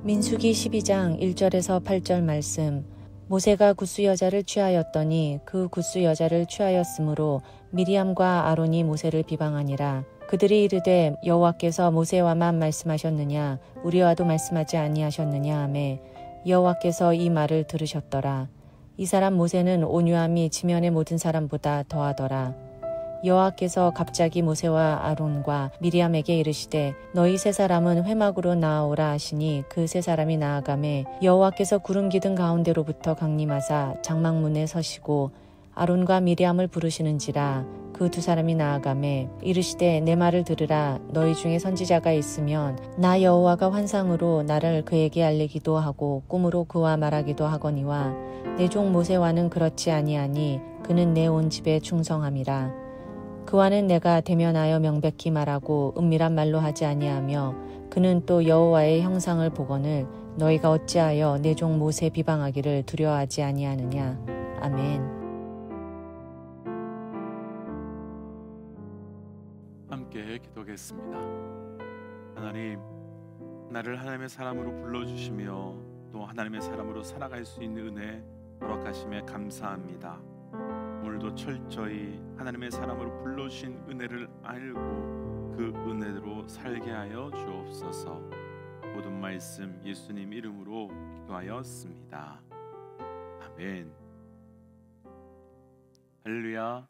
민수기 12장 1절에서 8절 말씀. 모세가 굿수 여자를 취하였더니 그 굿수 여자를 취하였으므로 미리암과 아론이 모세를 비방하니라. 그들이 이르되 여호와께서 모세와만 말씀하셨느냐 우리와도 말씀하지 아니하셨느냐 하매 여호와께서 이 말을 들으셨더라. 이 사람 모세는 온유함이 지면의 모든 사람보다 더하더라. 여호와께서 갑자기 모세와 아론과 미리암에게 이르시되 너희 세 사람은 회막으로 나아오라 하시니 그 세 사람이 나아가매 여호와께서 구름 기둥 가운데로부터 강림하사 장막문에 서시고 아론과 미리암을 부르시는지라. 그 두 사람이 나아가매 이르시되 내 말을 들으라. 너희 중에 선지자가 있으면 나 여호와가 환상으로 나를 그에게 알리기도 하고 꿈으로 그와 말하기도 하거니와 내 종 모세와는 그렇지 아니하니 그는 내 온 집에 충성함이라. 그와는 내가 대면하여 명백히 말하고 은밀한 말로 하지 아니하며 그는 또 여호와의 형상을 보거늘 너희가 어찌하여 내 종 모세 비방하기를 두려워하지 아니하느냐. 아멘. 함께 기도하겠습니다. 하나님, 나를 하나님의 사람으로 불러주시며 또 하나님의 사람으로 살아갈 수 있는 은혜 허락하심에 감사합니다. 오늘도 철저히 하나님의 사람으로 불러주신 은혜를 알고 그 은혜로 살게 하여 주옵소서. 모든 말씀 예수님 이름으로 기도하였습니다. 아멘. 할렐루야.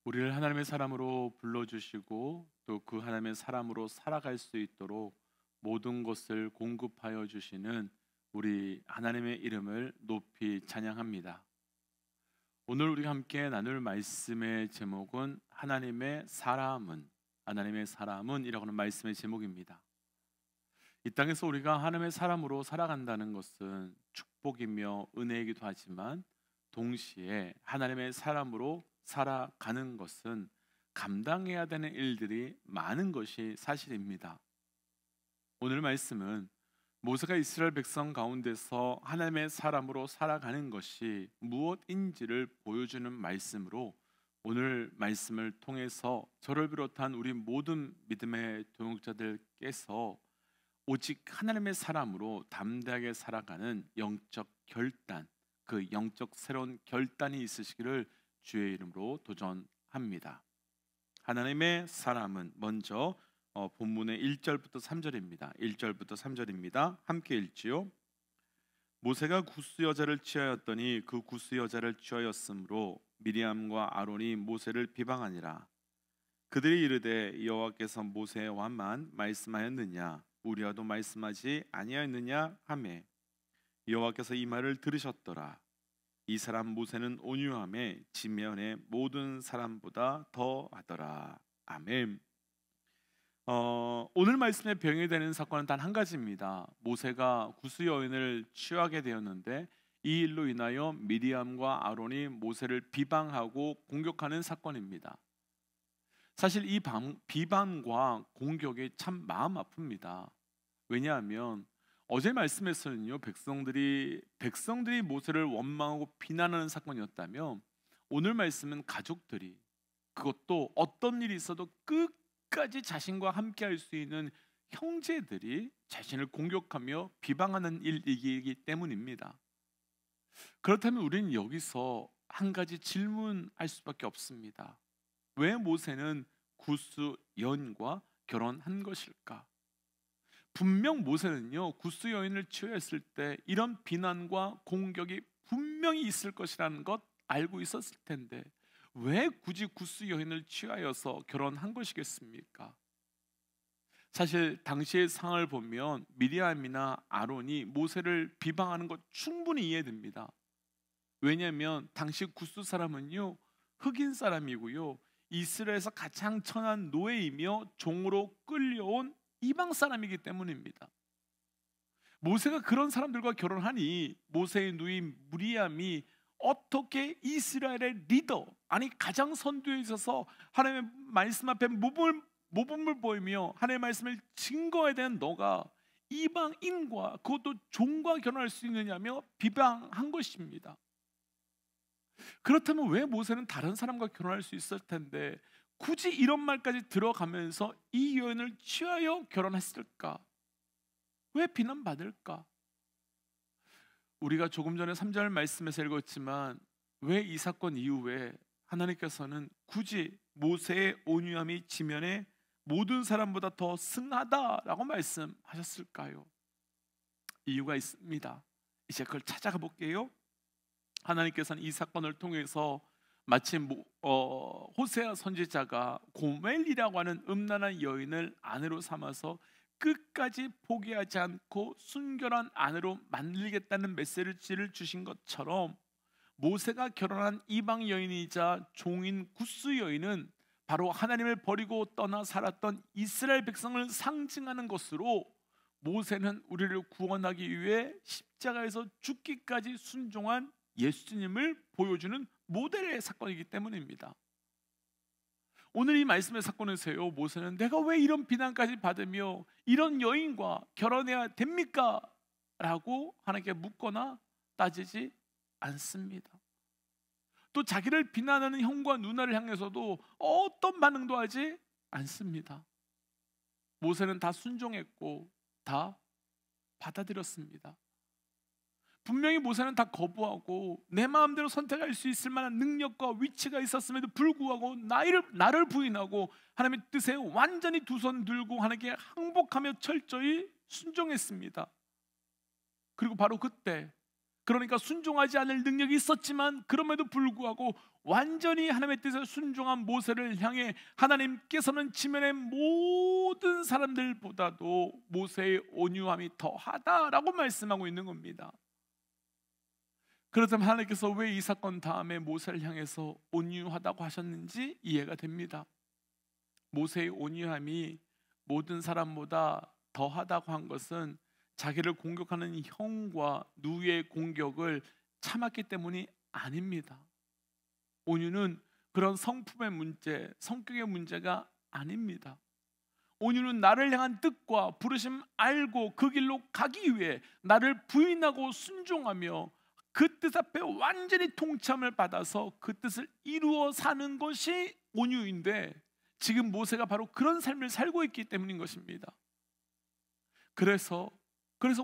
우리를 하나님의 사람으로 불러주시고 또 그 하나님의 사람으로 살아갈 수 있도록 모든 것을 공급하여 주시는 우리 하나님의 이름을 높이 찬양합니다. 오늘 우리가 함께 나눌 말씀의 제목은 하나님의 사람은 이라고 하는 말씀의 제목입니다. 이 땅에서 우리가 하나님의 사람으로 살아간다는 것은 축복이며 은혜이기도 하지만 동시에 하나님의 사람으로 살아가는 것은 감당해야 되는 일들이 많은 것이 사실입니다. 오늘 말씀은 모세가 이스라엘 백성 가운데서 하나님의 사람으로 살아가는 것이 무엇인지를 보여주는 말씀으로 오늘 말씀을 통해서 저를 비롯한 우리 모든 믿음의 동역자들께서 오직 하나님의 사람으로 담대하게 살아가는 영적 결단, 그 영적 새로운 결단이 있으시기를 주의 이름으로 도전합니다. 하나님의 사람은 먼저 본문의 1절부터 3절입니다. 1절부터 3절입니다. 함께 읽지요. 모세가 굿수 여자를 취하였더니 그 굿수 여자를 취하였으므로 미리암과 아론이 모세를 비방하니라. 그들이 이르되 여호와께서 모세와만 말씀하였느냐 우리와도 말씀하지 아니하였느냐 하매 여호와께서 이 말을 들으셨더라. 이 사람 모세는 온유함에 지면의 모든 사람보다 더하더라. 아멘. 오늘 말씀의 병이 되는 사건은 단 한 가지입니다. 모세가 굿수 여인을 취하게 되었는데 이 일로 인하여 미리암과 아론이 모세를 비방하고 공격하는 사건입니다. 사실 이 비방과 공격이 참 마음 아픕니다. 왜냐하면 어제 말씀에서는요, 백성들이 모세를 원망하고 비난하는 사건이었다면 오늘 말씀은 가족들이, 그것도 어떤 일이 있어도 끝까지 자신과 함께할 수 있는 형제들이 자신을 공격하며 비방하는 일이기 때문입니다. 그렇다면 우리는 여기서 한 가지 질문할 수밖에 없습니다. 왜 모세는 굿수 여인과 결혼한 것일까? 분명 모세는요, 굿수 여인을 취했을 때 이런 비난과 공격이 분명히 있을 것이라는 것 알고 있었을 텐데 왜 굳이 굿수 여인을 취하여서 결혼한 것이겠습니까? 사실 당시의 상황을 보면 미리암이나 아론이 모세를 비방하는 것 충분히 이해됩니다. 왜냐하면 당시 굿수 사람은요, 흑인 사람이고요, 이스라엘에서 가장 천한 노예이며 종으로 끌려온 이방 사람이기 때문입니다. 모세가 그런 사람들과 결혼하니 모세의 누인 미리암이 어떻게 이스라엘의 리더, 아니 가장 선두에 있어서 하나님의 말씀 앞에 모범을 보이며 하나님의 말씀을 증거해야 되는 너가 이방인과 그것도 종과 결혼할 수 있느냐며 비방한 것입니다. 그렇다면 왜 모세는 다른 사람과 결혼할 수 있을 텐데 굳이 이런 말까지 들어가면서 이 여인을 취하여 결혼했을까? 왜 비난받을까? 우리가 조금 전에 3절 말씀에서 읽었지만 왜 이 사건 이후에 하나님께서는 굳이 모세의 온유함이 지면에 모든 사람보다 더 승하다라고 말씀하셨을까요? 이유가 있습니다. 이제 그걸 찾아가 볼게요. 하나님께서는 이 사건을 통해서 마치 호세아 선지자가 고멜이라고 하는 음란한 여인을 아내로 삼아서 끝까지 포기하지 않고 순결한 아내로 만들겠다는 메시지를 주신 것처럼, 모세가 결혼한 이방 여인이자 종인 구스 여인은 바로 하나님을 버리고 떠나 살았던 이스라엘 백성을 상징하는 것으로, 모세는 우리를 구원하기 위해 십자가에서 죽기까지 순종한 예수님을 보여주는 모델의 사건이기 때문입니다. 오늘 이 말씀의 사건에서요, 모세는 내가 왜 이런 비난까지 받으며 이런 여인과 결혼해야 됩니까? 라고 하나님께 묻거나 따지지 않습니다. 또 자기를 비난하는 형과 누나를 향해서도 어떤 반응도 하지 않습니다. 모세는 다 순종했고 다 받아들였습니다. 분명히 모세는 다 거부하고 내 마음대로 선택할 수 있을 만한 능력과 위치가 있었음에도 불구하고 나를 부인하고 하나님의 뜻에 완전히 두 손 들고 하나님께 항복하며 철저히 순종했습니다. 그리고 바로 그때, 그러니까 순종하지 않을 능력이 있었지만 그럼에도 불구하고 완전히 하나님의 뜻에 순종한 모세를 향해 하나님께서는 지면의 모든 사람들보다도 모세의 온유함이 더하다라고 말씀하고 있는 겁니다. 그렇다면 하나님께서 왜 이 사건 다음에 모세를 향해서 온유하다고 하셨는지 이해가 됩니다. 모세의 온유함이 모든 사람보다 더하다고 한 것은 자기를 공격하는 형과 누이의 공격을 참았기 때문이 아닙니다. 온유는 그런 성품의 문제, 성격의 문제가 아닙니다. 온유는 나를 향한 뜻과 부르심 알고 그 길로 가기 위해 나를 부인하고 순종하며 그 뜻 앞에 완전히 통참을 받아서 그 뜻을 이루어 사는 것이 온유인데, 지금 모세가 바로 그런 삶을 살고 있기 때문인 것입니다. 그래서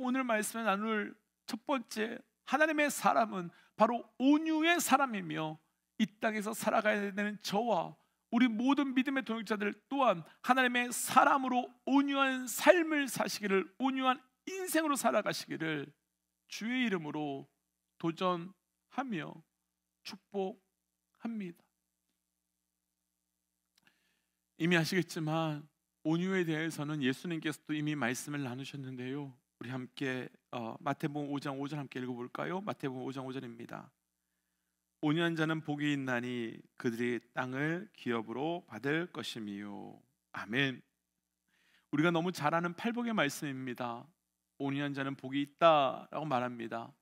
오늘 말씀에 나눌 첫 번째 하나님의 사람은 바로 온유의 사람이며, 이 땅에서 살아가야 되는 저와 우리 모든 믿음의 동역자들 또한 하나님의 사람으로 온유한 삶을 사시기를, 온유한 인생으로 살아가시기를 주의 이름으로 도전하며 축복합니다. 이미 아시겠지만 온유에 대해서는 예수님께서도 이미 말씀을 나누셨는데요. 우리 함께 마태복음 5장 5절 함께 읽어볼까요? 마태복음 5장 5절입니다. 온유한 자는 복이 있나니 그들이 땅을 기업으로 받을 것이미요. 아멘. 우리가 너무 잘 아는 팔복의 말씀입니다. 온유한 자는 복이 있다라고 말합니다.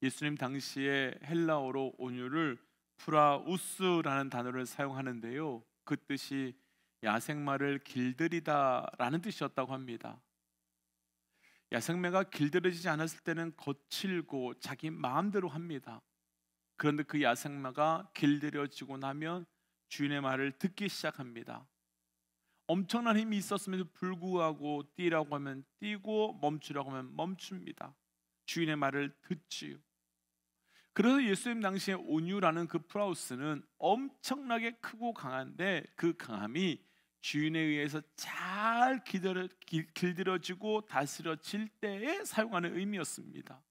예수님 당시에 헬라어로 온유를 프라우스라는 단어를 사용하는데요, 그 뜻이 야생마를 길들이다라는 뜻이었다고 합니다. 야생마가 길들여지지 않았을 때는 거칠고 자기 마음대로 합니다. 그런데 그 야생마가 길들여지고 나면 주인의 말을 듣기 시작합니다. 엄청난 힘이 있었음에도 불구하고 뛰라고 하면 뛰고 멈추라고 하면 멈춥니다. 주인의 말을 듣지요. 그래서 예수님 당시에 온유라는 그 프라우스는 엄청나게 크고 강한데, 그 강함이 주인에 의해서 잘 길들여지고 다스려질 때에 사용하는 의미였습니다.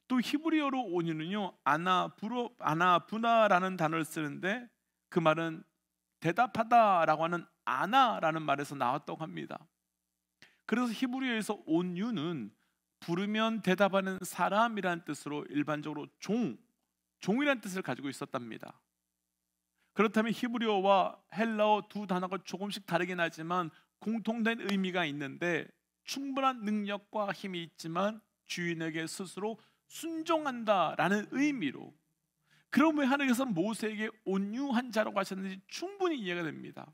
또 히브리어로 온유는요, 아나부나라는 단어를 쓰는데, 그 말은 대답하다라고 하는 아나라는 말에서 나왔다고 합니다. 그래서 히브리어에서 온유는 부르면 대답하는 사람이라는 뜻으로 일반적으로 종이라는 뜻을 가지고 있었답니다. 그렇다면 히브리어와 헬라어 두 단어가 조금씩 다르긴 하지만 공통된 의미가 있는데, 충분한 능력과 힘이 있지만 주인에게 스스로 순종한다라는 의미로, 그럼 왜 하나님께서 모세에게 온유한 자라고 하셨는지 충분히 이해가 됩니다.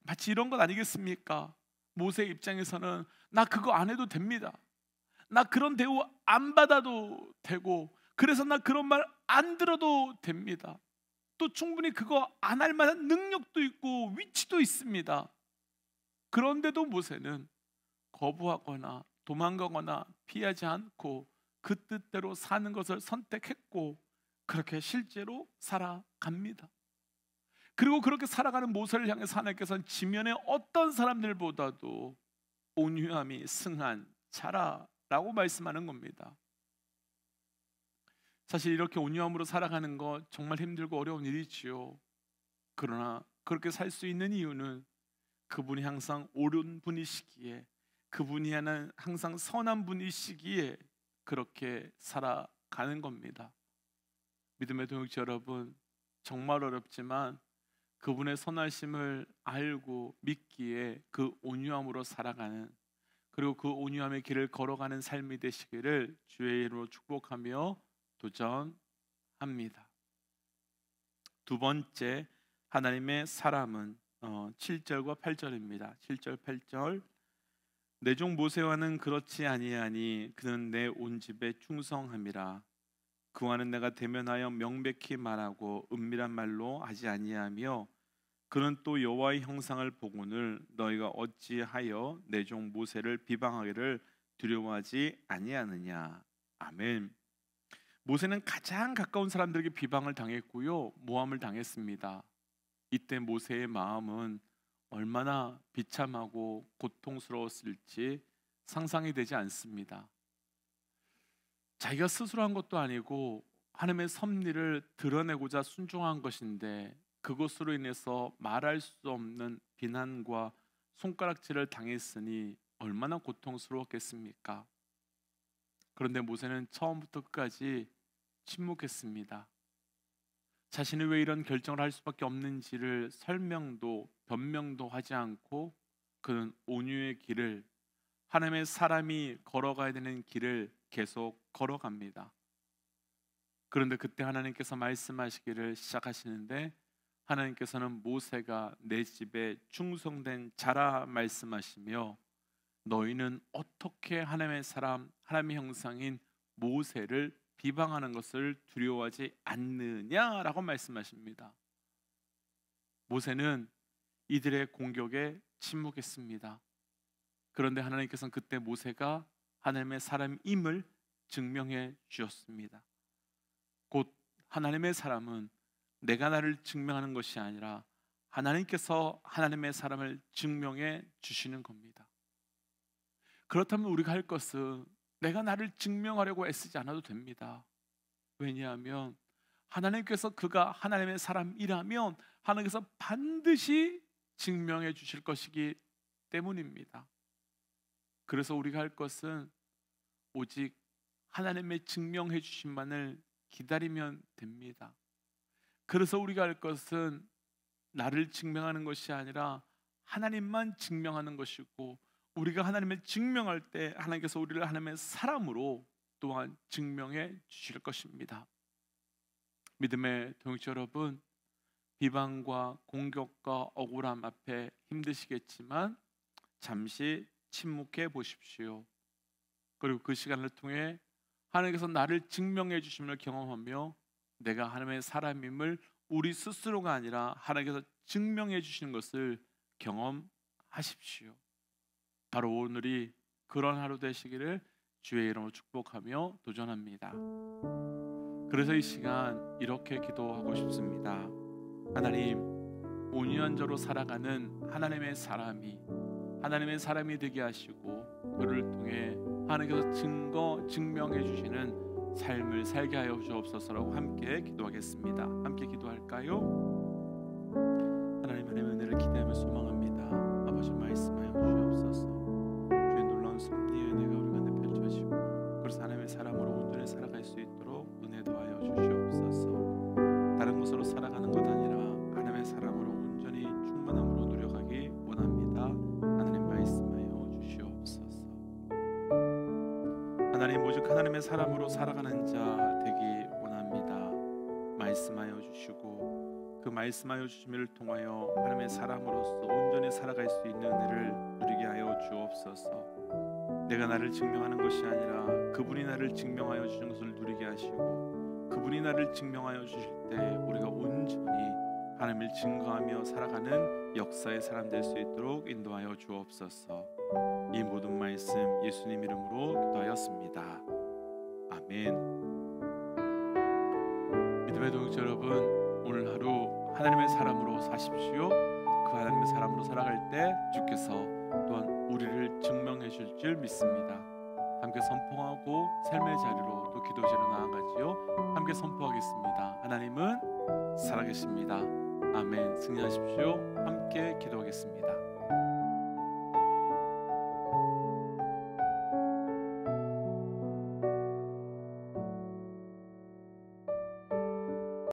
마치 이런 것 아니겠습니까? 모세의 입장에서는 나 그거 안 해도 됩니다. 나 그런 대우 안 받아도 되고, 그래서 나 그런 말 안 들어도 됩니다. 또 충분히 그거 안 할 만한 능력도 있고 위치도 있습니다. 그런데도 모세는 거부하거나 도망가거나 피하지 않고 그 뜻대로 사는 것을 선택했고 그렇게 실제로 살아갑니다. 그리고 그렇게 살아가는 모세를 향해서 하나님께서는 지면의 어떤 사람들보다도 온유함이 승한 자라라고 말씀하는 겁니다. 사실 이렇게 온유함으로 살아가는 거 정말 힘들고 어려운 일이지요. 그러나 그렇게 살 수 있는 이유는 그분이 항상 옳은 분이시기에, 그분이 항상 선한 분이시기에 그렇게 살아가는 겁니다. 믿음의 동역자 여러분, 정말 어렵지만 그분의 선하심을 알고 믿기에 그 온유함으로 살아가는, 그리고 그 온유함의 길을 걸어가는 삶이 되시기를 주의 이름으로 축복하며 도전합니다. 두 번째, 하나님의 사람은 7절과 8절입니다. 7절 8절. 내 종 모세와는 그렇지 아니하니 그는 내 온 집에 충성함이라. 그와는 내가 대면하여 명백히 말하고 은밀한 말로 하지 아니하며 그는 또 여호와의 형상을 보고는 너희가 어찌하여 내 종 모세를 비방하기를 두려워하지 아니하느냐. 아멘. 모세는 가장 가까운 사람들에게 비방을 당했고요, 모함을 당했습니다. 이때 모세의 마음은 얼마나 비참하고 고통스러웠을지 상상이 되지 않습니다. 자기가 스스로 한 것도 아니고 하나님의 섭리를 드러내고자 순종한 것인데 그것으로 인해서 말할 수 없는 비난과 손가락질을 당했으니 얼마나 고통스러웠겠습니까? 그런데 모세는 처음부터 끝까지 침묵했습니다. 자신이 왜 이런 결정을 할 수밖에 없는지를 설명도 변명도 하지 않고 그는 온유의 길을, 하나님의 사람이 걸어가야 되는 길을 계속 걸어갑니다. 그런데 그때 하나님께서 말씀하시기를 시작하시는데 하나님께서는 모세가 내 집에 충성된 자라 말씀하시며 너희는 어떻게 하나님의 사람, 하나님의 형상인 모세를 비방하는 것을 두려워하지 않느냐라고 말씀하십니다. 모세는 이들의 공격에 침묵했습니다. 그런데 하나님께서는 그때 모세가 하나님의 사람임을 증명해 주셨습니다. 곧 하나님의 사람은 내가 나를 증명하는 것이 아니라 하나님께서 하나님의 사람을 증명해 주시는 겁니다. 그렇다면 우리가 할 것은 내가 나를 증명하려고 애쓰지 않아도 됩니다. 왜냐하면 하나님께서 그가 하나님의 사람이라면 하나님께서 반드시 증명해 주실 것이기 때문입니다. 그래서 우리가 할 것은 오직 하나님의 증명해 주심만을 기다리면 됩니다. 그래서 우리가 할 것은 나를 증명하는 것이 아니라 하나님만 증명하는 것이고, 우리가 하나님을 증명할 때 하나님께서 우리를 하나님의 사람으로 또한 증명해 주실 것입니다. 믿음의 동역자 여러분, 비방과 공격과 억울함 앞에 힘드시겠지만 잠시 침묵해 보십시오. 그리고 그 시간을 통해 하나님께서 나를 증명해 주심을 경험하며 내가 하나님의 사람임을 우리 스스로가 아니라 하나님께서 증명해 주시는 것을 경험하십시오. 바로 오늘이 그런 하루 되시기를 주의 이름으로 축복하며 도전합니다. 그래서 이 시간 이렇게 기도하고 싶습니다. 하나님, 온유한 자로 살아가는 하나님의 사람이 되게 하시고 그를 통해 하나님께서 증명해 주시는 삶을 살게 하여 주옵소서라고 함께 기도하겠습니다. 함께 기도할까요? 하나님의 은혜를 기대하며 소망합니다. 아버지 말씀하여 주시옵소서. 주의 놀라운 섭리의 은혜가 우리 가운데 펼쳐지고 그래서 하나님의 사람으로 온전히 살아갈 수 있도록 은혜 더하여 주시옵소서. 다른 것으로 살아가는 것 아니라 하나님의 사람으로 온전히 충만함으로 노력하기 원합니다. 하나님 말씀하여 주시옵소서. 하나님, 오직 하나님의 사람으로 살아가는 자 되기 원합니다. 말씀하여 주시고 그 말씀하여 주심을 통하여 하나님의 사람으로서 온전히 살아갈 수 있는 은혜를 누리게 하여 주옵소서. 내가 나를 증명하는 것이 아니라 그분이 나를 증명하여 주시는 것을 누리게 하시고 그분이 나를 증명하여 주실 때 우리가 온전히 하나님을 증거하며 살아가는 역사의 사람 될 수 있도록 인도하여 주옵소서. 이 모든 말씀 예수님 이름으로 기도하였습니다. 아멘. 믿음의 동역자 여러분, 오늘 하루 하나님의 사람으로 사십시오. 그 하나님의 사람으로 살아갈 때 주께서 또한 우리를 증명해 주실 줄 믿습니다. 함께 선포하고 삶의 자리로 또 기도실로 나아가지요. 함께 선포하겠습니다. 하나님은 살아계십니다. 아멘. 승리하십시오. 함께 기도하겠습니다.